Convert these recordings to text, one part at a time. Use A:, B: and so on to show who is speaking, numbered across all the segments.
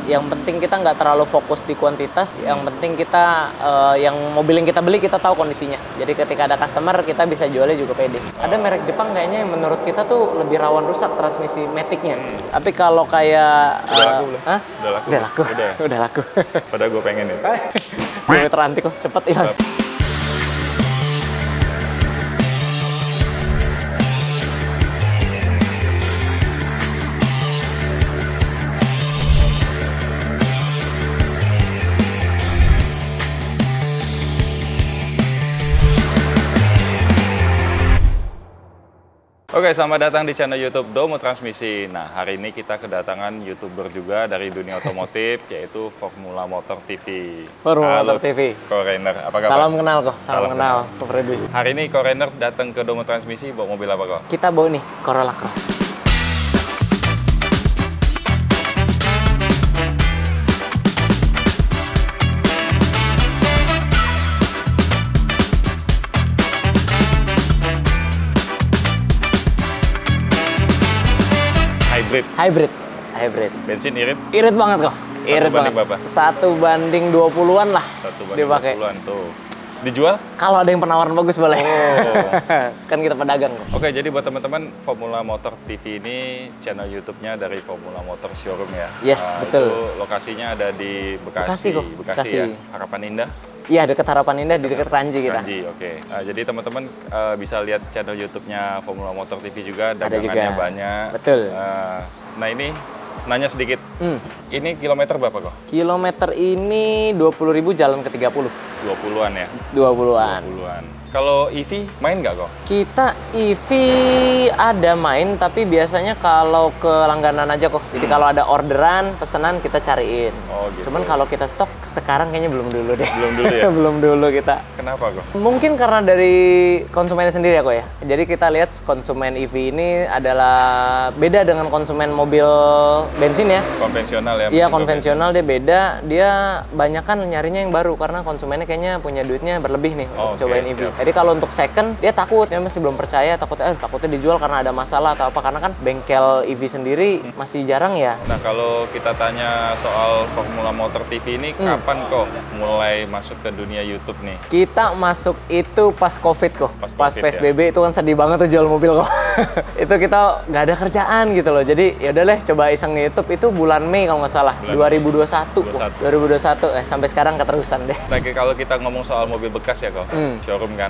A: yang penting kita nggak terlalu fokus di kuantitas, yang penting kita yang mobil yang kita beli kita tahu kondisinya. Jadi ketika ada customer kita bisa jualnya juga pede. Ada merek Jepang kayaknya yang menurut kita tuh lebih rawan rusak transmisi matic-nya. Tapi kalau kayak
B: udah laku belum?
A: Hah?
B: Udah laku.
A: Udah laku. Udah laku.
B: Padahal gue pengen ya.
A: Kilometer antik kok cepet hilang.
B: Oke, selamat datang di channel YouTube Domo Transmisi. Nah, hari ini kita kedatangan YouTuber juga dari dunia otomotif, yaitu Formula Motor TV.
A: Formula Motor TV.
B: Ko Rainer, apa kabar?
A: Salam kenal kok, salam kenal, Ko Freddy.
B: Hari ini Ko Rainer datang ke Domo Transmisi bawa mobil apa kok?
A: Kita bawa nih Corolla Cross. Hybrid.
B: Bensin irit?
A: Irit banget kok. Irit banget.
B: Berapa?
A: 1:20-an lah.
B: 1/20-an tuh. Dijual?
A: Kalau ada yang penawaran bagus boleh.
B: Oh.
A: Kan kita pedagang kok.
B: Oke, jadi buat teman-teman, Formula Motor TV ini channel YouTube-nya dari Formula Motor Showroom ya.
A: Yes, betul.
B: Itu lokasinya ada di
A: Bekasi kok.
B: Bekasi ya. Harapan Indah.
A: Iya, dekat Harapan Indah, di dekat Kranji kita.
B: Kranji, oke. Jadi teman-teman bisa lihat channel YouTube-nya Formula Motor TV juga,
A: Ada
B: dagangannya
A: juga.
B: banyak.
A: Betul.
B: Nah ini nanya sedikit, ini kilometer berapa kok?
A: Kilometer ini 20.000 jalan ke 30.
B: 20-an ya?
A: 20-an.
B: 20-an. Kalau EV main nggak kok?
A: Kita EV ada main, tapi biasanya kalau ke langganan aja kok. Jadi kalau ada orderan, pesanan kita cariin.
B: Oh gitu.
A: Cuman kalau kita stok sekarang kayaknya belum dulu deh.
B: Belum dulu ya?
A: Belum dulu kita.
B: Kenapa kok?
A: Mungkin karena dari konsumennya sendiri ya kok ya. Jadi kita lihat konsumen EV ini adalah beda dengan konsumen mobil bensin ya.
B: Konvensional ya?
A: Iya konvensional dia beda. Dia banyak kan nyarinya yang baru karena konsumennya kayaknya punya duitnya berlebih nih untuk cobain EV.
B: Siap.
A: Jadi kalau untuk second dia takut, dia masih belum percaya, takutnya dijual karena ada masalah atau apa, karena kan bengkel EV sendiri masih jarang ya.
B: Nah kalau kita tanya soal Formula Motor TV ini, kapan kok mulai masuk ke dunia YouTube nih?
A: Kita masuk itu pas COVID kok, pas
B: COVID,
A: PSBB itu kan sedih banget tuh jual mobil kok. Itu kita nggak ada kerjaan gitu loh, jadi ya udah deh coba iseng YouTube itu bulan Mei kalau nggak salah, 2021 kok. 2021 sampai sekarang keterusan deh.
B: Nah kalau kita ngomong soal mobil bekas ya kok, showroom kan,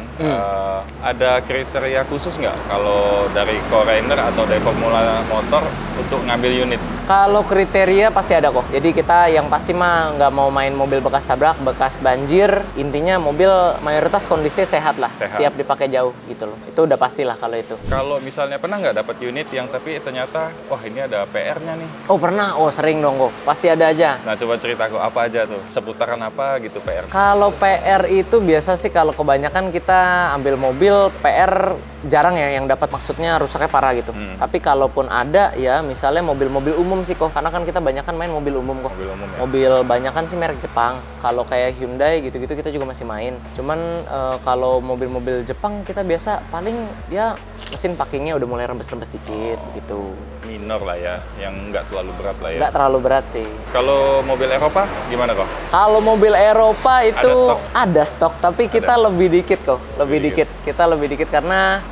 B: ada kriteria khusus nggak kalau dari Ko Rainer atau dari Formula Motor untuk ngambil unit?
A: Kalau kriteria pasti ada kok. Jadi kita yang pasti mah nggak mau main mobil bekas tabrak, bekas banjir. Intinya mobil mayoritas kondisinya sehat lah, siap dipakai jauh gitu loh. Itu udah pastilah kalau itu.
B: Kalau misalnya pernah nggak dapat unit yang tapi ternyata, wah ini ada PR-nya nih.
A: Oh pernah, oh sering dong kok. Pasti ada aja.
B: Nah coba cerita kok apa aja tuh, seputaran apa gitu PR?
A: Kalau PR itu biasa sih kalau kebanyakan kita ambil mobil PR jarang ya yang dapat, maksudnya rusaknya parah gitu. Tapi kalaupun ada ya misalnya mobil-mobil umum sih kok, karena kan kita banyakan main mobil umum kok.
B: Mobil umum ya?
A: Mobil banyakan sih merek Jepang. Kalau kayak Hyundai gitu-gitu kita juga masih main. Cuman kalau mobil-mobil Jepang kita biasa paling dia mesin packingnya udah mulai rembes-rembes dikit gitu.
B: Minor lah ya, yang nggak terlalu berat lah ya.
A: Nggak terlalu berat sih.
B: Kalau mobil Eropa gimana kok?
A: Kalau mobil Eropa itu
B: Ada
A: stok, tapi kita lebih dikit kok, lebih dikit. Kita lebih dikit karena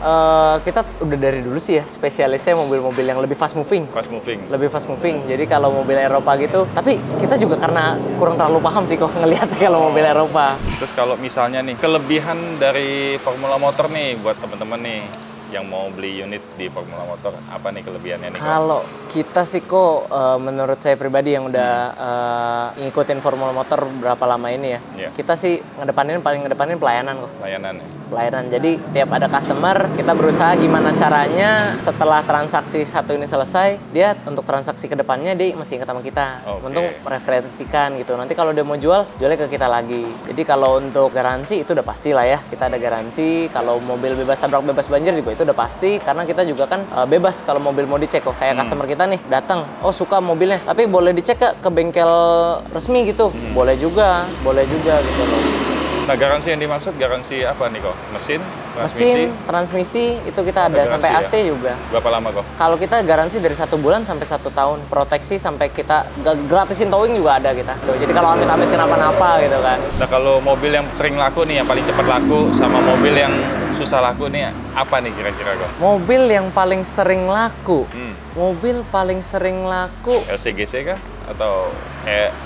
A: kita udah dari dulu sih ya spesialisnya mobil-mobil yang lebih fast moving.
B: Fast moving.
A: Lebih fast moving. Jadi kalau mobil Eropa gitu, tapi kita juga karena kurang terlalu paham sih kok ngelihat kalau mobil Eropa.
B: Terus kalau misalnya nih, kelebihan dari Formula Motor nih buat teman-teman nih yang mau beli unit di Formula Motor, apa nih kelebihannya nih?
A: Kalau kita sih kok menurut saya pribadi yang udah ngikutin Formula Motor berapa lama ini ya, kita sih paling ngedepanin pelayanan kok.
B: Pelayanan ya?
A: Pelayanan, jadi tiap ada customer kita berusaha gimana caranya setelah transaksi satu ini selesai, dia untuk transaksi kedepannya dia masih ingat sama kita, untuk mereferensikan gitu. Nanti kalau dia mau jualnya ke kita lagi. Jadi kalau untuk garansi itu udah pasti lah ya, kita ada garansi. Kalau mobil bebas tabrak bebas banjir juga itu udah pasti, karena kita juga kan bebas kalau mobil mau dicek kok. Kayak customer kita nih datang, oh suka mobilnya, tapi boleh dicek ke bengkel resmi gitu, boleh juga gitu loh.
B: Nah, garansi yang dimaksud garansi apa nih kok? Mesin,
A: transmisi itu kita ada sampai AC ya? Juga.
B: Berapa lama kok?
A: Kalau kita garansi dari 1 bulan sampai 1 tahun, proteksi sampai kita gratisin towing juga ada kita. Tuh, jadi kalau amit-amit kenapa-napa gitu kan.
B: Nah, kalau mobil yang sering laku nih, yang paling cepat laku, sama mobil yang susah laku nih, apa nih kira-kira kok?
A: Mobil yang paling sering laku. Mobil paling sering laku
B: LCGC kah? Atau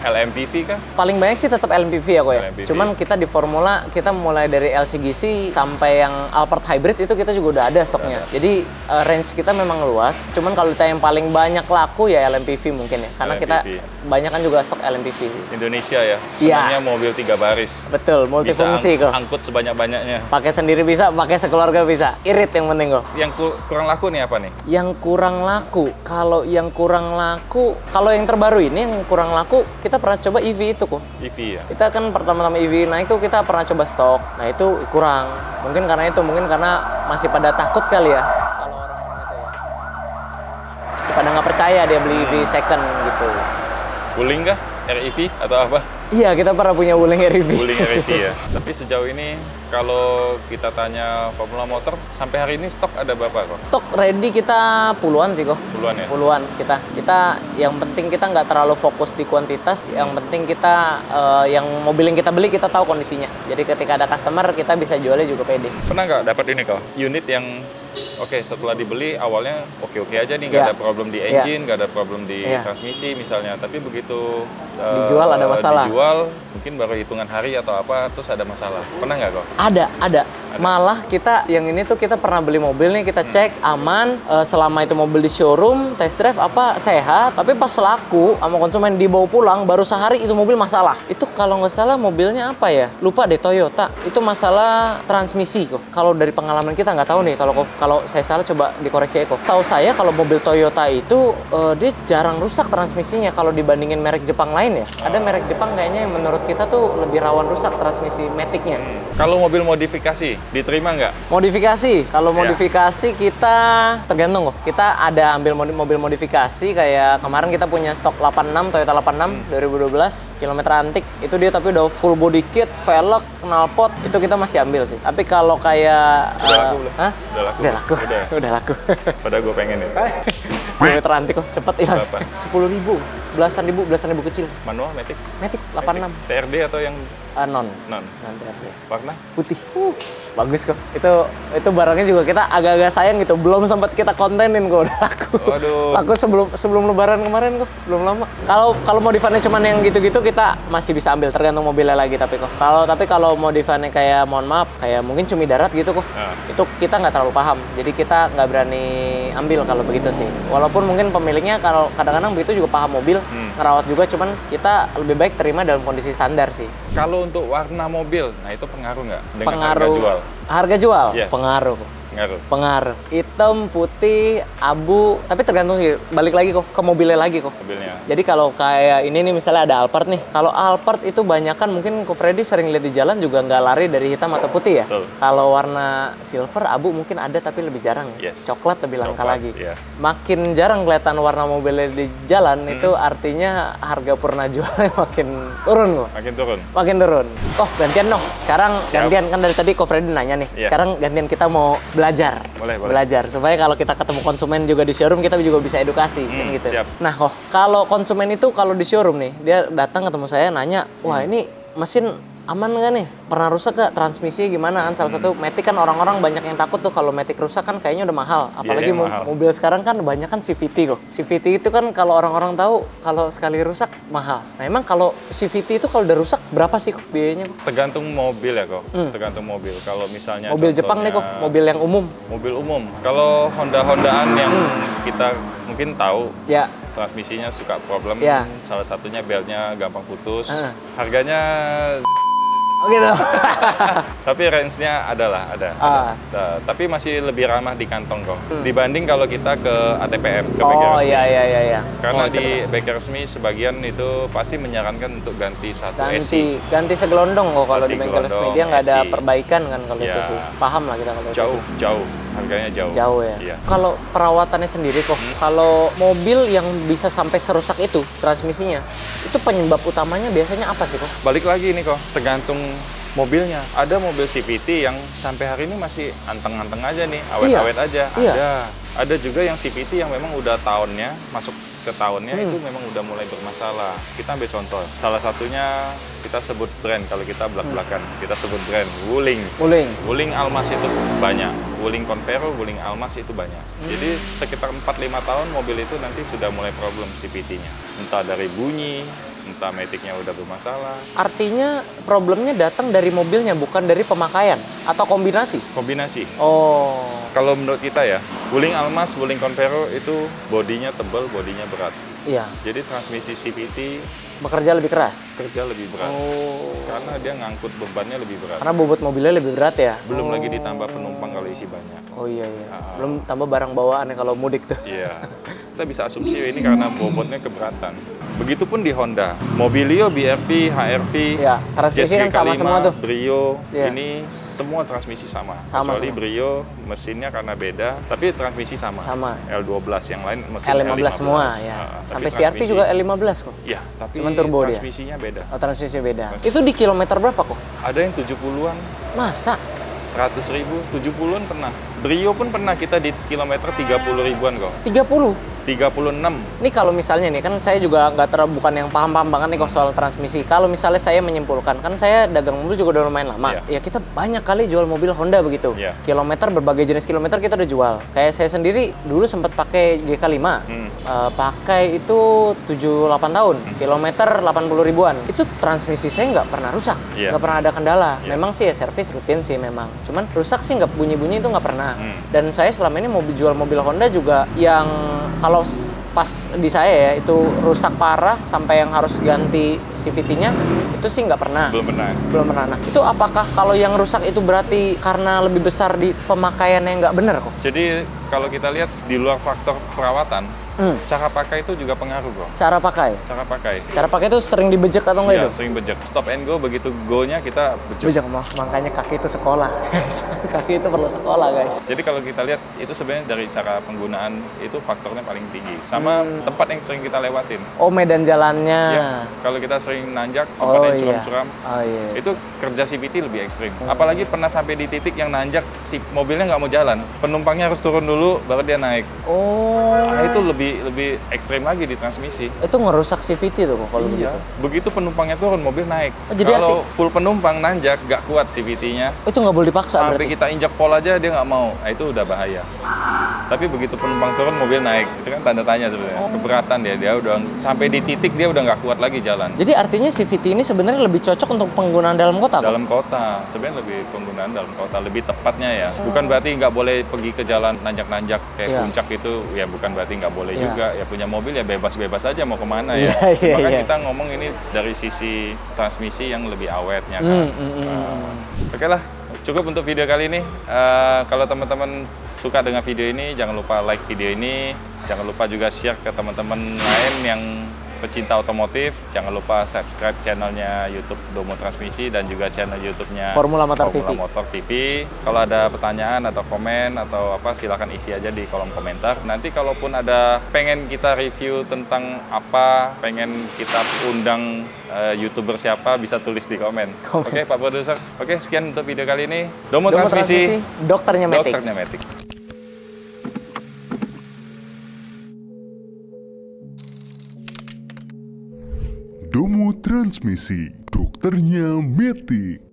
B: LMPV kah?
A: Paling banyak sih tetap LMPV ya kok ya.
B: LMPV.
A: Cuman kita di Formula kita mulai dari LCGC sampai yang Alphard Hybrid itu kita juga udah ada stoknya. Jadi range kita memang luas. Cuman kalau kita yang paling banyak laku ya LMPV mungkin ya. Karena kita banyak kan juga stok LMPV.
B: Indonesia ya.
A: Iya.
B: Sebenarnya mobil 3 baris.
A: Betul, multifungsi kok.
B: Angkut sebanyak-banyaknya.
A: Pakai sendiri bisa, pakai sekeluarga bisa. Irit yang penting kok.
B: Yang kurang laku nih apa nih?
A: Yang kurang laku. Kalau yang kurang laku, kalau yang terbaru ini yang kurang laku, kita pernah coba EV itu kok.
B: EV ya?
A: Kita kan pertama-tama EV naik tuh kita pernah coba stok. Nah itu kurang. Mungkin karena masih pada takut kali ya. Kalau orang-orang itu ya. Masih pada nggak percaya dia beli EV second gitu.
B: Wuling kah? REV atau apa?
A: Iya, kita pernah punya Wuling REV.
B: Wuling REV ya. Tapi sejauh ini kalau kita tanya Formula Motor, sampai hari ini stok ada berapa kok?
A: Stok ready kita puluhan sih kok.
B: Puluhan ya?
A: Puluhan kita. Kita yang penting kita nggak terlalu fokus di kuantitas. Yang penting kita yang mobil yang kita beli kita tahu kondisinya. Jadi ketika ada customer kita bisa jualnya juga pede.
B: Pernah nggak dapat ini kok? Unit yang oke, setelah dibeli awalnya oke-oke aja nih, nggak ada problem di engine, nggak ada problem di transmisi misalnya. Tapi begitu
A: dijual ada masalah.
B: Dijual mungkin baru hitungan hari atau apa, terus ada masalah. Pernah nggak kok?
A: Ada. Malah kita yang ini tuh kita pernah beli mobil nih, kita cek aman, selama itu mobil di showroom, test drive apa sehat, tapi pas laku sama konsumen dibawa pulang baru sehari itu mobil masalah. Itu kalau nggak salah mobilnya apa ya? Lupa deh, Toyota. Itu masalah transmisi kok. Kalau dari pengalaman kita nggak tahu nih, kalau saya salah coba dikoreksi kok. Tahu saya kalau mobil Toyota itu dia jarang rusak transmisinya kalau dibandingin merek Jepang lain ya. Ada merek Jepang kayaknya yang menurut kita tuh lebih rawan rusak transmisi matic-nya.
B: Kalau mobil modifikasi diterima nggak?
A: Modifikasi, kalau modifikasi kita tergantung kok. Kita ada ambil mobil modifikasi kayak kemarin kita punya stok 86 Toyota 86 2012 kilometer antik. Itu dia tapi udah full body kit, velg, knalpot, itu kita masih ambil sih. Tapi kalau kayak
B: udah laku belum?
A: Hah?
B: Udah laku.
A: Udah laku.
B: Padahal gue pengen ya.
A: Kilometer antik kok cepet hilang. 10.000, belasan ribu kecil.
B: Manual, matic?
A: Matic 86.
B: TRD atau yang
A: non TRD.
B: Warna?
A: Putih. Bagus kok. Itu barangnya juga kita agak-agak sayang gitu. Belum sempat kita kontenin kok udah laku.
B: Waduh.
A: Laku sebelum lebaran kemarin kok, belum lama. Kalau modifannya cuman yang gitu-gitu kita masih bisa ambil tergantung mobilnya lagi tapi kok. Tapi kalau modifannya kayak mohon maaf kayak mungkin cumi darat gitu kok. Itu kita nggak terlalu paham. Jadi kita nggak berani ambil kalau begitu sih. Walaupun mungkin pemiliknya kalau kadang-kadang begitu juga paham mobil, ngerawat juga cuman kita lebih baik terima dalam kondisi standar sih.
B: Kalau untuk warna mobil, nah itu pengaruh nggak dengan
A: Pengaruh.
B: harga jual?
A: Harga jual?
B: Yes.
A: Pengaruh. Hitam, putih, abu, tapi tergantung sih. Balik lagi kok ke mobilnya lagi kok.
B: Mobilnya.
A: Jadi kalau kayak ini nih misalnya ada Alphard nih. Kalau Alphard itu banyakan mungkin Ko Freddy sering lihat di jalan juga nggak lari dari hitam atau putih ya. Kalau warna silver, abu mungkin ada tapi lebih jarang ya.
B: Yes.
A: Coklat lebih langka lagi.
B: Yeah.
A: Makin jarang kelihatan warna mobilnya di jalan itu artinya harga purna jualnya makin turun kok. Makin turun. Oh gantian dong. Sekarang gantian kan dari tadi Ko Freddy nanya nih.
B: Yeah.
A: Sekarang gantian kita mau belajar.
B: Boleh.
A: Belajar supaya kalau kita ketemu konsumen juga di showroom kita juga bisa edukasi kan gitu.
B: Siap.
A: Nah, kalau konsumen itu kalau di showroom nih, dia datang ketemu saya nanya, "Wah, ini mesin aman nggak nih? Pernah rusak nggak? Transmisinya gimana?" Kan salah satu matic kan orang-orang banyak yang takut tuh kalau matic rusak kan kayaknya udah mahal. Apalagi mobil sekarang kan banyak kan CVT kok. CVT itu kan kalau orang-orang tahu kalau sekali rusak mahal. Nah, emang kalau CVT itu kalau udah rusak berapa sih kok biayanya kok?
B: Tergantung mobil ya kok. Tergantung mobil. Kalau misalnya
A: mobil Jepang nih kok, mobil yang umum.
B: Mobil umum. Kalau Honda-Hondaan yang kita mungkin tahu.
A: Ya.
B: Transmisinya suka problem. Salah satunya beltnya gampang putus. Harganya
A: Oh gitu.
B: Tapi range-nya ada. Tapi masih lebih ramah di kantong kok. Dibanding kalau kita ke ATPR, ke bengkel resmi.
A: Iya.
B: Karena di bengkel resmi sebagian itu pasti menyarankan untuk ganti satu SI.
A: Ganti segelondong kok kalau di bengkel resmi. Dia nggak ada perbaikan kan kalau itu sih. Paham lah kita kalau itu.
B: Jauh. Harganya jauh.
A: Jauh ya.
B: Iya.
A: Kalau perawatannya sendiri kok, kalau mobil yang bisa sampai serusak itu transmisinya, itu penyebab utamanya biasanya apa sih kok?
B: Balik lagi nih kok, tergantung mobilnya. Ada mobil CVT yang sampai hari ini masih anteng-anteng aja nih, awet-awet aja. Ada juga yang CVT yang memang udah tahunnya, masuk ke tahunnya itu memang udah mulai bermasalah. Kita ambil contoh, salah satunya kita sebut brand, kalau kita belak-belakan, kita sebut brand Wuling. Wuling Almas itu banyak, Wuling Convero, Wuling Almas itu banyak. Jadi sekitar 4-5 tahun mobil itu nanti sudah mulai problem CVT-nya. Entah dari bunyi, entah maticnya udah bermasalah.
A: Artinya problemnya datang dari mobilnya, bukan dari pemakaian atau kombinasi?
B: Kombinasi.
A: Oh.
B: Kalau menurut kita ya, Wuling Almas, Wuling Convero itu bodinya tebal, bodinya berat.
A: Iya.
B: Jadi transmisi CVT
A: bekerja lebih keras?
B: Kerja lebih berat. Oh. Karena dia ngangkut bebannya lebih berat.
A: Karena bobot mobilnya lebih berat ya?
B: Belum lagi ditambah penumpang kalau isi banyak.
A: Oh iya. Belum tambah barang bawaan ya kalau mudik tuh.
B: Iya. Kita bisa asumsi ini karena bobotnya keberatan. Begitupun di Honda, Mobilio, BRV, HRV,
A: ya, transmisi kan sama semua tuh.
B: Brio, ini semua transmisi sama. Kecuali Brio, mesinnya karena beda, tapi transmisi sama. L12, yang lain mesin
A: L15 semua ya. Sampai CRV juga L15 kok.
B: Iya, tapi
A: cuman turbo
B: transmisinya beda.
A: Oh, transmisinya beda. Itu di kilometer berapa kok?
B: Ada yang 70-an.
A: Masa?
B: 100.000, 70-an pernah. Brio pun pernah kita di kilometer 30 ribuan kok.
A: 30?
B: 36.
A: Ini kalau misalnya nih, kan saya juga bukan yang paham-paham banget nih kok soal transmisi. Kalau misalnya saya menyimpulkan, kan saya dagang mobil juga udah lumayan lama. Ya kita banyak kali jual mobil Honda begitu. Kilometer, berbagai jenis kilometer kita udah jual. Kayak saya sendiri dulu sempat pakai GK5. Pakai itu 7-8 tahun. Kilometer 80 ribuan. Itu transmisi saya nggak pernah rusak. Nggak pernah ada kendala. Memang sih ya servis rutin sih memang. Cuman rusak sih nggak, bunyi-bunyi itu nggak pernah. Dan saya selama ini jual mobil Honda juga yang kalau pas di saya ya itu rusak parah sampai yang harus ganti CVT-nya itu sih nggak pernah. Belum pernah. Nah, itu apakah kalau yang rusak itu berarti karena lebih besar di pemakaiannya nggak benar kok?
B: Jadi kalau kita lihat di luar faktor perawatan, cara pakai itu juga pengaruh kok.
A: Cara pakai?
B: Cara pakai.
A: Cara pakai itu sering dibejek atau enggak itu?
B: Iya, sering bejek. Stop and go, begitu go-nya kita bejek.
A: Makanya kaki itu sekolah. Kaki itu perlu sekolah, guys.
B: Jadi kalau kita lihat itu sebenarnya dari cara penggunaan itu faktornya paling tinggi. Sama tempat yang sering kita lewatin.
A: Oh, medan jalannya.
B: Ya, kalau kita sering nanjak, tempat yang curam-curam, itu kerja CVT lebih ekstrim. Apalagi pernah sampai di titik yang nanjak, si mobilnya nggak mau jalan. Penumpangnya harus turun dulu, baru dia naik. Nah, itu lebih ekstrim lagi di transmisi.
A: Itu ngerusak CVT tuh kalau begitu.
B: Begitu penumpangnya turun, mobil naik.
A: Jadi
B: kalau full penumpang nanjak, nggak kuat CVT-nya.
A: Itu nggak boleh dipaksa
B: sampai
A: berarti?
B: Kita injak pol aja dia nggak mau. Nah, itu udah bahaya. Tapi begitu penumpang turun, mobil naik. Itu kan tanda tanya sebenarnya. Keberatan dia udah sampai di titik dia udah nggak kuat lagi jalan.
A: Jadi artinya CVT ini sebenarnya lebih cocok untuk penggunaan dalam kota?
B: Dalam kota. Sebenarnya lebih penggunaan dalam kota. Lebih tepatnya ya. Bukan berarti nggak boleh pergi ke jalan nanjak-nanjak kayak puncak itu. Ya bukan berarti nggak boleh juga. Ya punya mobil ya bebas-bebas aja mau kemana ya. Makanya kita ngomong ini dari sisi transmisi yang lebih awetnya kan. Oke lah, cukup untuk video kali ini. Kalau teman-teman suka dengan video ini, jangan lupa like video ini. Jangan lupa juga share ke teman-teman lain yang pecinta otomotif. Jangan lupa subscribe channelnya YouTube Domo Transmisi dan juga channel YouTube-nya
A: Formula Motor
B: TV. Kalau ada pertanyaan atau komen atau apa, silahkan isi aja di kolom komentar. Nanti kalaupun ada pengen kita review tentang apa, pengen kita undang YouTuber siapa, bisa tulis di komen. Oke, Pak Produser. Oke, sekian untuk video kali ini. Domo Transmisi,
A: dokternya Matic.
C: Domo Transmisi, dokternya Matic.